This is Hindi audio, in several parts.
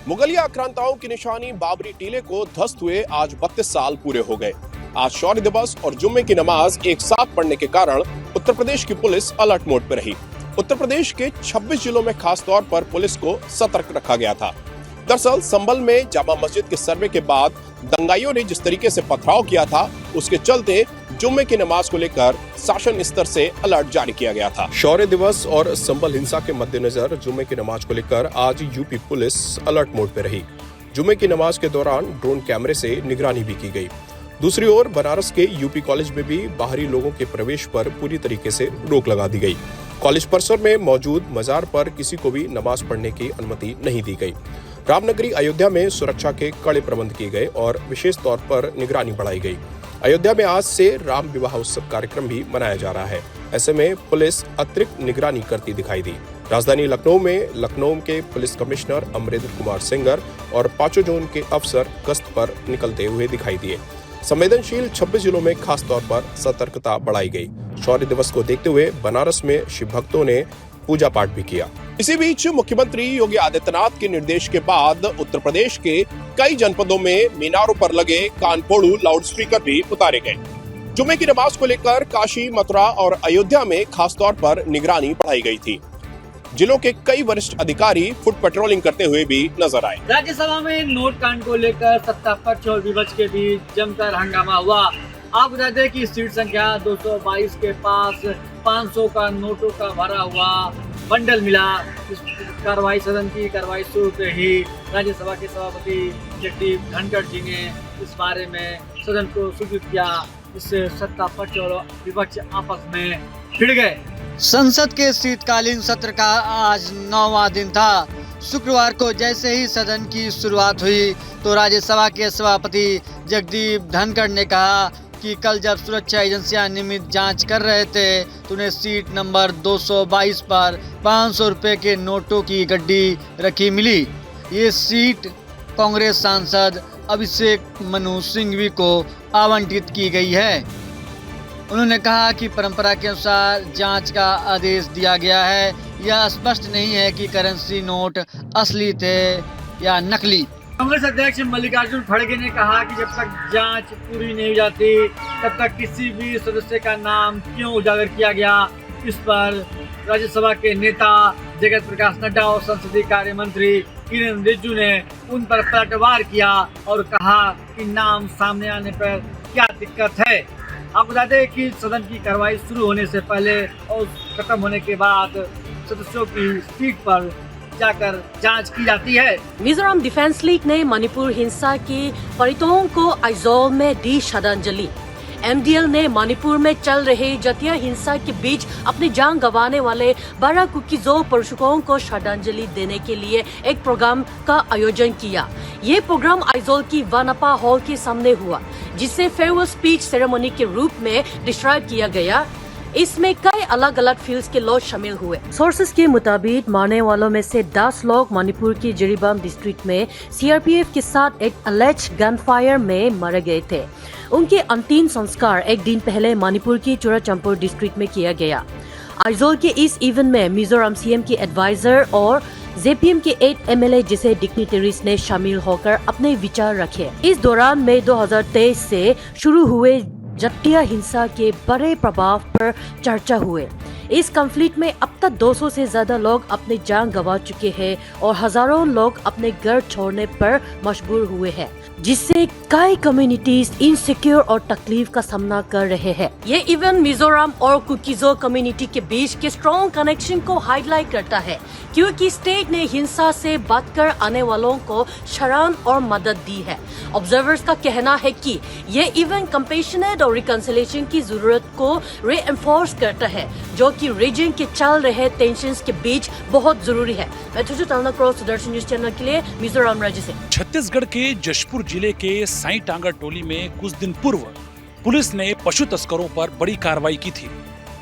मुगलिया आक्रांताओं की निशानी बाबरी टीले को ध्वस्त हुए आज 32 साल पूरे हो गए। आज शौर्य दिवस और जुम्मे की नमाज एक साथ पढ़ने के कारण उत्तर प्रदेश की पुलिस अलर्ट मोड पर रही। उत्तर प्रदेश के 26 जिलों में खास तौर पर पुलिस को सतर्क रखा गया था। दरअसल संभल में जामा मस्जिद के सर्वे के बाद दंगाइयों ने जिस तरीके से पथराव किया था, उसके चलते जुम्मे की नमाज को लेकर शासन स्तर से अलर्ट जारी किया गया था। शौर्य दिवस और संभल हिंसा के मद्देनजर जुम्मे की नमाज को लेकर आज यूपी पुलिस अलर्ट मोड पर रही। जुम्मे की नमाज के दौरान ड्रोन कैमरे से निगरानी भी की गई। दूसरी ओर बनारस के यूपी कॉलेज में भी बाहरी लोगों के प्रवेश पर पूरी तरीके से रोक लगा दी गई। कॉलेज परिसर में मौजूद मजार पर किसी को भी नमाज पढ़ने की अनुमति नहीं दी गई। रामनगरी अयोध्या में सुरक्षा के कड़े प्रबंध किए गए और विशेष तौर पर निगरानी बढ़ाई गई। अयोध्या में आज से राम विवाह उत्सव कार्यक्रम भी मनाया जा रहा है। ऐसे में पुलिस अतिरिक्त निगरानी करती दिखाई दी। राजधानी लखनऊ में लखनऊ के पुलिस कमिश्नर अमरेंद्र कुमार सिंगर और 5 जोन के अफसर गश्त पर निकलते हुए दिखाई दिए। संवेदनशील 26 जिलों में खास तौर पर सतर्कता बढ़ाई गई। शौर्य दिवस को देखते हुए बनारस में शिव भक्तों ने पूजा पाठ भी किया। इसी बीच मुख्यमंत्री योगी आदित्यनाथ के निर्देश के बाद उत्तर प्रदेश के कई जनपदों में मीनारों पर लगे कानफोड़ू लाउडस्पीकर भी उतारे गए। जुम्मे की नमाज को लेकर काशी, मथुरा और अयोध्या में खास तौर पर निगरानी बढ़ाई गई थी। जिलों के कई वरिष्ठ अधिकारी फुट पेट्रोलिंग करते हुए भी नजर आए। राज्यसभा में नोट कांड को लेकर सत्ता पक्ष और विपक्ष के बीच जमकर हंगामा हुआ। आप बता दें कि सीट संख्या 222 के पास 500 का नोटों का भरा हुआ बंडल मिला। इस कार्रवाई सदन की कार्रवाई शुरू होते ही राज्यसभा के सभापति जगदीप धनखड़ जी ने इस बारे में सदन को सूचित किया। इससे सत्ता पक्ष और विपक्ष आपस में भिड़ गए। संसद के शीतकालीन सत्र का आज 9वां दिन था। शुक्रवार को जैसे ही सदन की शुरुआत हुई तो राज्यसभा के सभापति जगदीप धनखड़ ने कहा कि कल जब सुरक्षा एजेंसियां नियमित जांच कर रहे थे तो उन्हें सीट नंबर 222 पर 500 रुपए के नोटों की गड्डी रखी मिली। ये सीट कांग्रेस सांसद अभिषेक मनु सिंघवी को आवंटित की गई है। उन्होंने कहा कि परंपरा के अनुसार जांच का आदेश दिया गया है। यह स्पष्ट नहीं है कि करेंसी नोट असली थे या नकली। कांग्रेस अध्यक्ष मल्लिकार्जुन खड़गे ने कहा कि जब तक जांच पूरी नहीं हो जाती तब तक किसी भी सदस्य का नाम क्यों उजागर किया गया। इस पर राज्यसभा के नेता जगत प्रकाश नड्डा और संसदीय कार्य मंत्री किरेन रिजिजू ने उन पर पलटवार किया और कहा कि नाम सामने आने पर क्या दिक्कत है। आप बता दें कि सदन की कार्रवाई शुरू होने से पहले और खत्म होने के बाद सदस्यों की सीट पर जाकर जांच की जाती है। मिजोरम डिफेंस लीग ने मणिपुर हिंसा के पीड़ितों को आइजोल में दी श्रद्धांजलि। MDL ने मणिपुर में चल रहे जातीय हिंसा के बीच अपनी जान गंवाने वाले 12 कुकीजो पशुओं को श्रद्धांजलि देने के लिए एक प्रोग्राम का आयोजन किया। ये प्रोग्राम आइजोल की वनपा हॉल के सामने हुआ, जिसे फेयरवेल स्पीच सेरेमनी के रूप में डिस्क्राइब किया गया। इसमें कई अलग अलग फील्ड्स के लोग शामिल हुए। सोर्सेज के मुताबिक मरने वालों में से 10 लोग मणिपुर की जिरीबाम डिस्ट्रिक्ट में CRPF के साथ एक अलेज गन फायर में मारे गए थे। उनके अंतिम संस्कार एक दिन पहले मणिपुर की चुराचंपुर डिस्ट्रिक्ट में किया गया। आइजोल के इस इवेंट में मिजोरम CM के एडवाइजर और JPM के 8 MLA जैसे डिग्निटरीज ने शामिल होकर अपने विचार रखे। इस दौरान मई 2023 से शुरू हुए जातीय हिंसा के बड़े प्रभाव पर चर्चा हुए। इस कॉन्फ्लिक्ट में अब तक 200 से ज्यादा लोग अपनी जान गंवा चुके हैं और हजारों लोग अपने घर छोड़ने पर मजबूर हुए हैं, जिससे कई कम्युनिटीज इनसिक्योर और तकलीफ का सामना कर रहे हैं। ये इवेंट मिजोरम और कुकीजो कम्युनिटी के बीच के स्ट्रॉन्ग कनेक्शन को हाईलाइट करता है, क्योंकि स्टेट ने हिंसा से बचकर आने वालों को शरण और मदद दी है। ऑब्जर्वर्स का कहना है कि ये इवेंट कंपैशनेट और रिकंसिलिएशन की जरूरत को रीएंफोर्स करता है, जो कि रीजन के चल रहे टेंशंस के बीच बहुत जरूरी है। मैं सुदर्शन न्यूज चैनल के लिए मिजोरम राज्य से। छत्तीसगढ़ के जशपुर जिले के साई टांगर टोली में कुछ दिन पूर्व पुलिस ने पशु तस्करों पर बड़ी कार्रवाई की थी।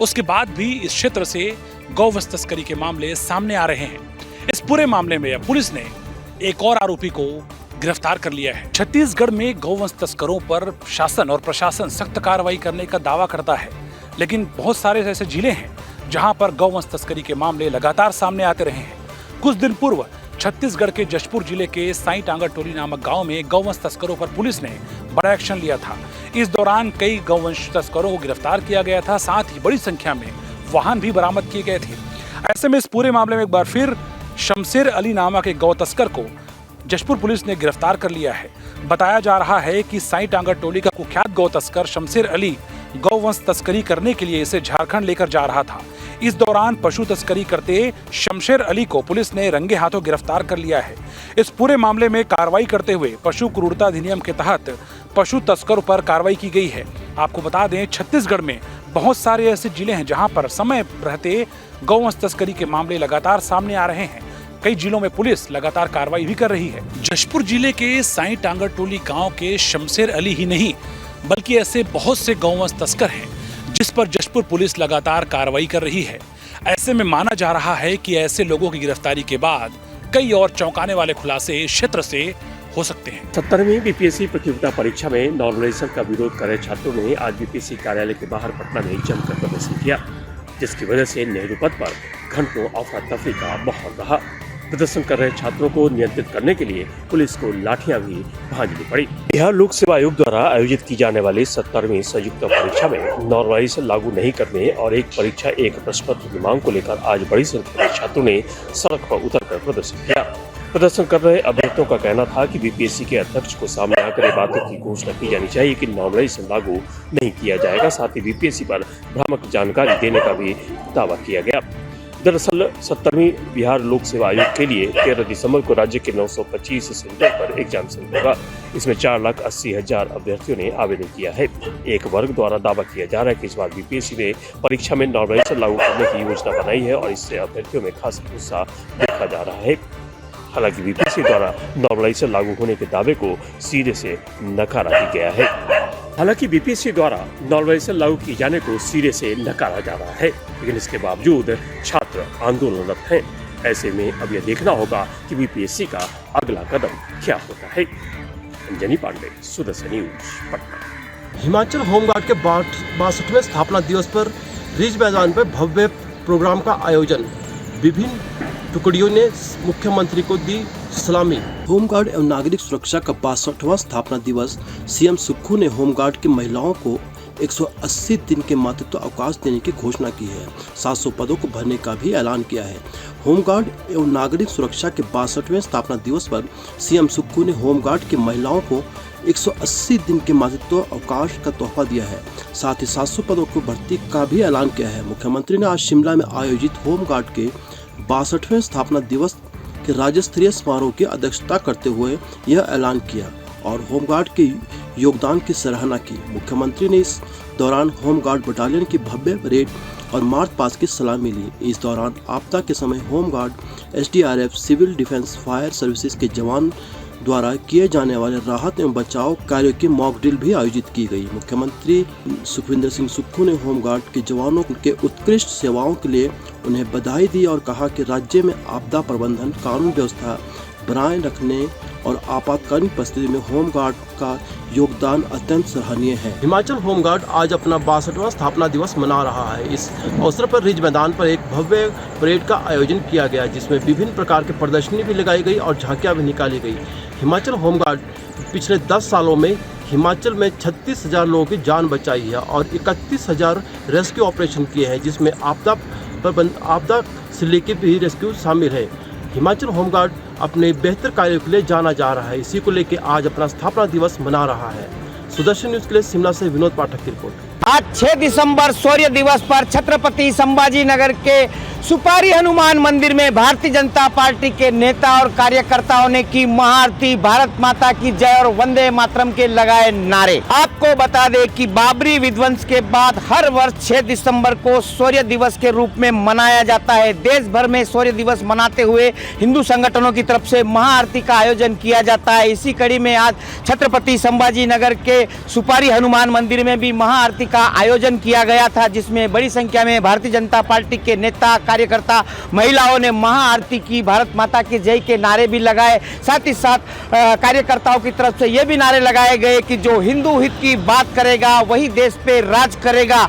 उसके बाद भी इस क्षेत्र से गौवंश तस्करी के मामले सामने आ रहे हैं। इस पूरे मामले में पुलिस ने एक और आरोपी को गिरफ्तार कर लिया है। छत्तीसगढ़ में गौवंश तस्करों पर शासन और प्रशासन सख्त कार्रवाई करने का दावा करता है, लेकिन बहुत सारे ऐसे जिले हैं जहां पर गौवंश तस्करी के मामले लगातार सामने आते रहे हैं। कुछ दिन पूर्व छत्तीसगढ़ के जशपुर जिले के साई टांगा टोली नामक गांव में गौवंश तस्करों पर पुलिस ने बड़ा एक्शन लिया था। इस दौरान कई गौवंश तस्करों को गिरफ्तार किया गया था, साथ ही बड़ी संख्या में वाहन भी बरामद किए गए थे। ऐसे में इस पूरे मामले में एक बार फिर शमशेर अली नामक एक गौ तस्कर को जशपुर पुलिस ने गिरफ्तार कर लिया है। बताया जा रहा है कि साई टांगा टोली का कुख्यात गौ तस्कर शमशेर अली गौवंश तस्करी करने के लिए इसे झारखंड लेकर जा रहा था। इस दौरान पशु तस्करी करते शमशेर अली को पुलिस ने रंगे हाथों गिरफ्तार कर लिया है। इस पूरे मामले में कार्रवाई करते हुए पशु क्रूरता अधिनियम के तहत पशु तस्करों पर कार्रवाई की गई है। आपको बता दें, छत्तीसगढ़ में बहुत सारे ऐसे जिले हैं जहां पर समय रहते गौवंश तस्करी के मामले लगातार सामने आ रहे हैं। कई जिलों में पुलिस लगातार कार्रवाई भी कर रही है। जशपुर जिले के साई टांगा टोली गांव के शमशेर अली ही नहीं बल्कि ऐसे बहुत से गौवंश तस्कर हैं जिस पर जशपुर पुलिस लगातार कार्रवाई कर रही है। ऐसे में माना जा रहा है कि ऐसे लोगों की गिरफ्तारी के बाद कई और चौंकाने वाले खुलासे क्षेत्र से हो सकते हैं। 70वीं बीपीएससी प्रतियोगिता परीक्षा में नॉर्मलाइजेशन का विरोध कर रहे छात्रों ने आज बीपीएससी कार्यालय के बाहर पटना में जमकर प्रदर्शन किया, जिसकी वजह से नेहरू पथ पर घंटों अफरा तफरी का माहौल रहा। प्रदर्शन कर रहे छात्रों को नियंत्रित करने के लिए पुलिस को लाठियां भी भांजनी पड़ी। बिहार लोक सेवा आयोग द्वारा आयोजित की जाने वाली 70वीं संयुक्त परीक्षा में नॉर्मलाइजेशन लागू नहीं करने और एक परीक्षा एक प्रश्न पत्र की मांग को लेकर आज बड़ी संख्या में छात्रों ने सड़क पर उतरकर प्रदर्शन किया। प्रदर्शन कर रहे अभ्यर्थियों का कहना था कि बीपीएससी के अध्यक्ष को सामने आकर ये बातों की घोषणा की जानी चाहिए कि नॉर्मलाइजेशन लागू नहीं किया जाएगा। साथ ही बीपीएससी पर भ्रामक जानकारी देने का भी दावा किया गया। दरअसल 70वीं बिहार लोक सेवा आयोग के लिए 13 दिसंबर को राज्य के 925 सेंटर पर एग्जाम शुरू होगा। इसमें 4,80,000 अभ्यर्थियों ने आवेदन किया है। एक वर्ग द्वारा दावा किया जा रहा है कि इस बार बीपीएससी ने परीक्षा में नॉर्मलाइजेशन लागू करने की योजना बनाई है और इससे अभ्यर्थियों में खासा उत्साह देखा जा रहा है। हालांकि बीपीएससी द्वारा नॉर्मलाइजेशन लागू होने के दावे को सिरे से नकारा भी गया है। हालांकि बीपीएससी द्वारा नॉर्मलाइजेशन लागू किए जाने को सिरे से नकारा जा रहा है, लेकिन इसके बावजूद छात्र आंदोलनरत हैं। ऐसे में अब यह देखना होगा कि बीपीएससी का अगला कदम क्या होता है। अंजनी पांडे, सुदर्शन न्यूज, पटना। हिमाचल होमगार्ड के 62वें स्थापना दिवस पर रिज मैदान पर भव्य प्रोग्राम का आयोजन। विभिन्न टुकड़ियों ने मुख्यमंत्री को दी सलामी। होमगार्ड एवं नागरिक सुरक्षा का 62वां स्थापना दिवस सीएम सुक्खू ने होमगार्ड की महिलाओं को 180 दिन के मातृत्व अवकाश देने की घोषणा की है। 700 पदों को भरने का भी ऐलान किया है। होमगार्ड एवं नागरिक सुरक्षा के 62वें स्थापना दिवस पर सीएम सुक्खू ने होमगार्ड की महिलाओं को 180 दिन के मातृत्व अवकाश का तोहफा दिया है। साथ ही 700 पदों को भर्ती का भी ऐलान किया है। मुख्यमंत्री ने आज शिमला में आयोजित होमगार्ड के 62वें स्थापना दिवस के राज्य स्तरीय समारोह की अध्यक्षता करते हुए यह ऐलान किया और होमगार्ड के योगदान की सराहना की। मुख्यमंत्री ने इस दौरान होमगार्ड बटालियन की भव्य परेड और मार्च पास्ट की सलामी ली। इस दौरान आपदा के समय home guard, SDRF, civil defence, fire services के जवान द्वारा किए जाने वाले राहत एवं बचाव कार्यों की मॉक ड्रिल भी आयोजित की गई। मुख्यमंत्री सुखविंदर सिंह सुक्खू ने होमगार्ड के जवानों के उत्कृष्ट सेवाओं के लिए उन्हें बधाई दी और कहा कि राज्य में आपदा प्रबंधन, कानून व्यवस्था बनाए रखने और आपातकालीन परिस्थिति में होमगार्ड का योगदान अत्यंत सराहनीय है। हिमाचल होमगार्ड आज अपना 62वां स्थापना दिवस मना रहा है। इस अवसर पर रिज मैदान पर एक भव्य परेड का आयोजन किया गया, जिसमें विभिन्न प्रकार की प्रदर्शनी भी लगाई गई और झांकियां भी निकाली गई। हिमाचल होमगार्ड पिछले 10 सालों में हिमाचल में 36,000 लोगों की जान बचाई है और 31,000 रेस्क्यू ऑपरेशन किए हैं, जिसमें आपदा से लेकर भी रेस्क्यू शामिल है। हिमाचल होमगार्ड अपने बेहतर कार्यों के लिए जाना जा रहा है। इसी को लेकर आज अपना स्थापना दिवस मना रहा है। सुदर्शन न्यूज के लिए शिमला से विनोद पाठक की रिपोर्ट। आज 6 दिसंबर शौर्य दिवस पर छत्रपति संभाजी नगर के सुपारी हनुमान मंदिर में भारतीय जनता पार्टी के नेता और कार्यकर्ताओं ने की महाआरती, भारत माता की जय और वंदे मातरम के लगाए नारे। आपको बता दें कि बाबरी विध्वंस के बाद हर वर्ष 6 दिसंबर को शौर्य दिवस के रूप में मनाया जाता है। देश भर में शौर्य दिवस मनाते हुए हिंदू संगठनों की तरफ से महाआरती का आयोजन किया जाता है। इसी कड़ी में आज छत्रपति संभाजी नगर के सुपारी हनुमान मंदिर में भी महाआरती का आयोजन किया गया था, जिसमें बड़ी संख्या में भारतीय जनता पार्टी के नेता, कार्यकर्ता, महिलाओं ने महाआरती की, भारत माता की जय के नारे भी लगाए। साथ ही साथ कार्यकर्ताओं की तरफ से ये भी नारे लगाए गए कि जो हिंदू हित की बात करेगा वही देश पे राज करेगा।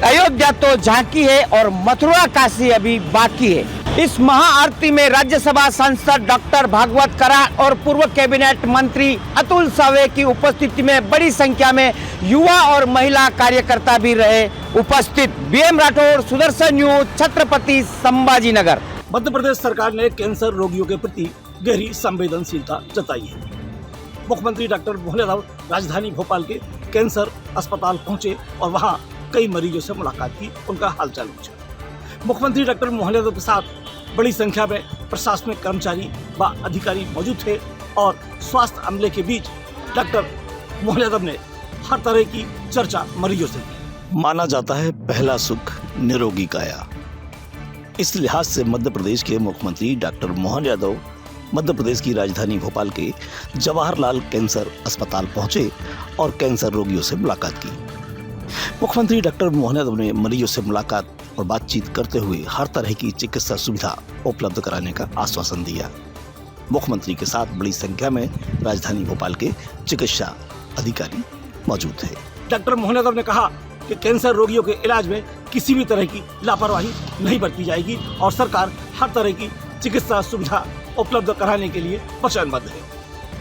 अयोध्या तो झांकी है और मथुरा काशी अभी बाकी है। इस महाआरती में राज्यसभा सांसद डॉक्टर भागवत कराड़ और पूर्व कैबिनेट मंत्री अतुल सावे की उपस्थिति में बड़ी संख्या में युवा और महिला कार्यकर्ता भी रहे उपस्थित। BM Rathore, Sudarshan news, Chhatrapati Sambhaji Nagar. मध्य प्रदेश सरकार ने कैंसर रोगियों के प्रति गहरी संवेदनशीलता जताई है। मुख्यमंत्री डॉक्टर मोहन यादव राजधानी भोपाल के कैंसर अस्पताल पहुंचे और वहां कई मरीजों से मुलाकात की, उनका हालचाल पूछा। मुख्यमंत्री डॉक्टर मोहन यादव के साथ बड़ी संख्या में प्रशासनिक कर्मचारी व अधिकारी मौजूद थे और स्वास्थ्य अमले के बीच डॉक्टर मोहन यादव ने हर तरह की चर्चा मरीजों से की। माना जाता है पहला सुख निरोगी काया। इस लिहाज से मध्य प्रदेश के मुख्यमंत्री डॉक्टर मोहन यादव मध्य प्रदेश की राजधानी भोपाल के जवाहरलाल कैंसर अस्पताल पहुंचे और कैंसर रोगियों से मुलाकात की। मुख्यमंत्री डॉक्टर मोहन यादव ने मरीजों से मुलाकात और बातचीत करते हुए हर तरह की चिकित्सा सुविधा उपलब्ध कराने का आश्वासन दिया। मुख्यमंत्री के साथ बड़ी संख्या में राजधानी भोपाल के चिकित्सा अधिकारी मौजूद थे। डॉक्टर मोहन यादव ने कहा कि कैंसर रोगियों के इलाज में किसी भी तरह की लापरवाही नहीं बरती जाएगी और सरकार हर तरह की चिकित्सा सुविधा उपलब्ध कराने के लिए वचनबद्ध है।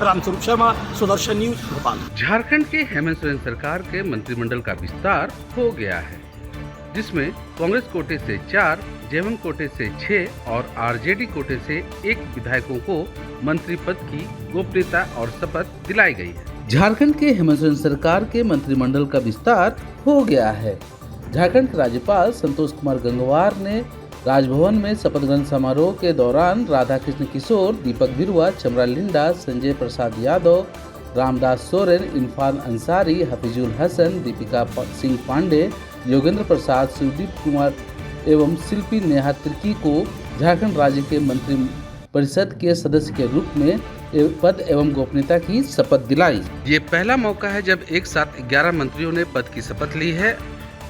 रामस्वरूप शर्मा, सुदर्शन न्यूज, भोपाल। झारखंड के हेमंत सोरेन सरकार के मंत्रिमंडल का विस्तार हो गया है, जिसमें कांग्रेस कोटे से 4, जेएमएम कोटे से 6 और आरजेडी कोटे से 1 विधायकों को मंत्री पद की गोपनीयता और शपथ दिलाई गई है। झारखंड के हेमंत सोरेन सरकार के मंत्रिमंडल का विस्तार हो गया है। झारखंड के राज्यपाल संतोष कुमार गंगवार ने राजभवन में शपथ ग्रहण समारोह के दौरान राधाकृष्ण किशोर, दीपक बिरुआ, चमरा लिंडा, संजय प्रसाद यादव, रामदास सोरेन, इरफान अंसारी, हफीजुल हसन, दीपिका सिंह पांडे, योगेंद्र प्रसाद, शिवदीप कुमार एवं शिल्पी नेहा तिर्की को झारखंड राज्य के मंत्री परिषद के सदस्य के रूप में पद एवं गोपनीयता की शपथ दिलाई। ये पहला मौका है जब एक साथ 11 मंत्रियों ने पद की शपथ ली है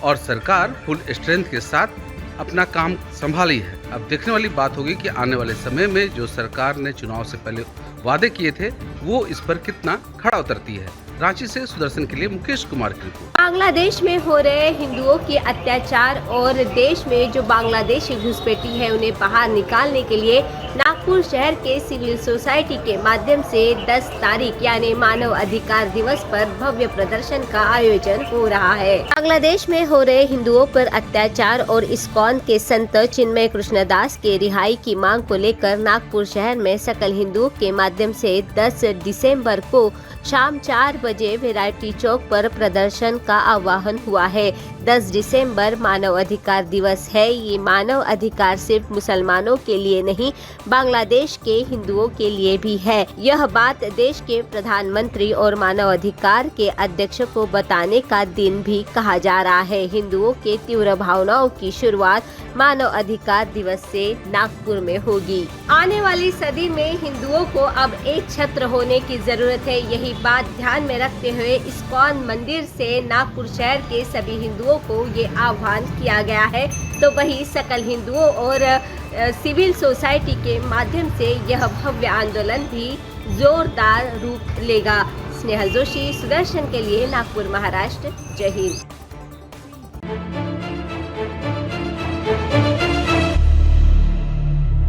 और सरकार फुल स्ट्रेंथ के साथ अपना काम संभाली है। अब देखने वाली बात होगी कि आने वाले समय में जो सरकार ने चुनाव से पहले वादे किए थे वो इस पर कितना खड़ा उतरती है। रांची से सुदर्शन के लिए मुकेश कुमार की रिपोर्ट। बांग्लादेश में हो रहे हिंदुओं के अत्याचार और देश में जो बांग्लादेशी घुसपैठी है उन्हें बाहर निकालने के लिए नागपुर शहर के सिविल सोसाइटी के माध्यम से 10 तारीख यानी मानव अधिकार दिवस पर भव्य प्रदर्शन का आयोजन हो रहा है। बांग्लादेश में हो रहे हिंदुओं पर अत्याचार और इस्कॉन के संत चिन्मय कृष्णदास के रिहाई की मांग को लेकर नागपुर शहर में सकल हिंदुओं के माध्यम से 10 दिसंबर को शाम 4 बजे वैरायटी चौक पर प्रदर्शन का आह्वान हुआ है। 10 दिसंबर मानव अधिकार दिवस है। ये मानव अधिकार सिर्फ मुसलमानों के लिए नहीं, बांग्लादेश के हिंदुओं के लिए भी है। यह बात देश के प्रधानमंत्री और मानव अधिकार के अध्यक्ष को बताने का दिन भी कहा जा रहा है। हिंदुओं के तीव्र भावनाओं की शुरुआत मानव अधिकार दिवस से नागपुर में होगी। आने वाली सदी में हिंदुओं को अब एक छत्र होने की जरूरत है। यही बात ध्यान में रखते हुए इस्कॉन मंदिर से नागपुर शहर के सभी हिंदुओं को ये आह्वान किया गया है। तो वही सकल हिंदुओं और सिविल सोसाइटी के माध्यम से यह भव्य आंदोलन भी जोरदार रूप लेगा। स्नेहल जोशी, सुदर्शन के लिए, नागपुर, महाराष्ट्र। जय हिंद।